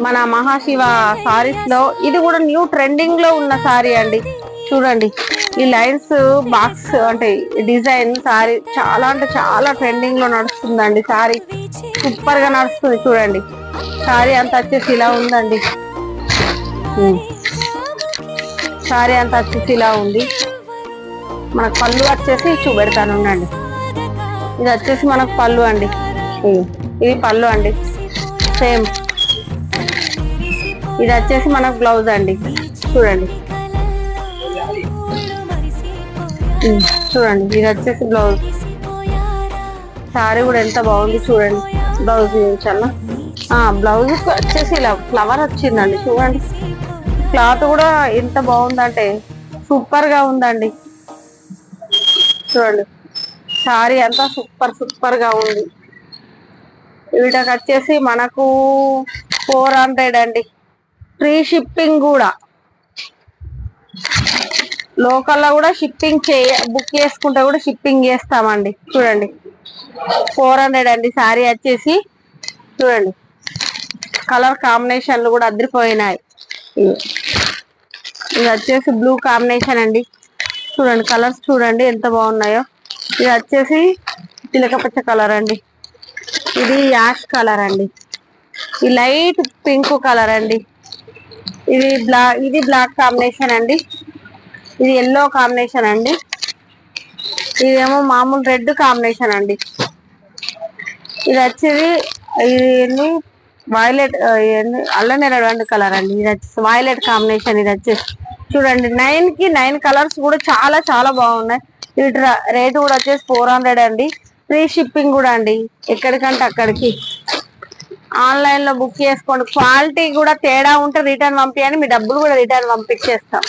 మన మహాశివ సారీస్ లో ఇది కూడా న్యూ ట్రెండింగ్ లో ఉన్న సారీ అండి. చూడండి ఈ లైన్స్ బాక్స్ అంటే డిజైన్ సారీ చాలా అంటే చాలా ట్రెండింగ్ లో నడుస్తుందండి. సారీ సూపర్ గా నడుస్తుంది. చూడండి సారీ అంతా వచ్చేసి ఇలా ఉందండి. సారీ అంతా వచ్చేసి ఇలా ఉంది. మనకు పళ్ళు వచ్చేసి చూపెడతాను ఉండండి. ఇది వచ్చేసి మనకు పళ్ళు అండి. ఇది పళ్ళు అండి. సేమ్ ఇది వచ్చేసి మనకు బ్లౌజ్ అండి. చూడండి చూడండి ఇది వచ్చేసి బ్లౌజ్. సారీ కూడా ఎంత బాగుంది చూడండి. బ్లౌజ్ చూపించాలా? బ్లౌజ్ వచ్చేసి ఇలా ఫ్లవర్ వచ్చిందండి. చూడండి క్లాత్ కూడా ఎంత బాగుందంటే సూపర్ గా ఉందండి. చూడండి సారీ అంతా సూపర్ గా ఉంది. వీటికి వచ్చేసి మనకు 400 అండి. ఫ్రీ షిప్పింగ్ కూడా. లోకల్లో కూడా షిప్పింగ్ బుక్ చేసుకుంటే కూడా షిప్పింగ్ చేస్తామండి. చూడండి 400 అండి. సారీ వచ్చేసి చూడండి కలర్ కాంబినేషన్లు కూడా అదిరిపోయినాయి. ఇది వచ్చేసి బ్లూ కాంబినేషన్ అండి. చూడండి కలర్స్ చూడండి ఎంత బాగున్నాయో. ఇది వచ్చేసి చిలకపచ్చ కలర్ అండి. ఇది యాష్ కలర్ అండి. ఈ లైట్ పింక్ కలర్ అండి. ఇది బ్లాక్ కాంబినేషన్ అండి. ఇది ఎల్లో కాంబినేషన్ అండి. ఇదేమో మామూలు రెడ్ కాంబినేషన్ అండి. ఇది వచ్చేది ఇది వైలెట్ అల్లనేరడు కలర్ అండి. ఇది వచ్చేసి వైలెట్ కాంబినేషన్. ఇది వచ్చేసి చూడండి 9 కి 9 కలర్స్ కూడా చాలా చాలా బాగున్నాయి. వీటి రేటు కూడా వచ్చేసి 400 అండి. ఫ్రీ షిప్పింగ్ కూడా అండి. ఎక్కడికంటే అక్కడికి ఆన్లైన్ లో బుక్ చేసుకోండి. క్వాలిటీ కూడా తేడా ఉంటే రిటర్న్ పంపించండి. మీ డబ్బులు కూడా రిటర్న్ పంపించేస్తాం.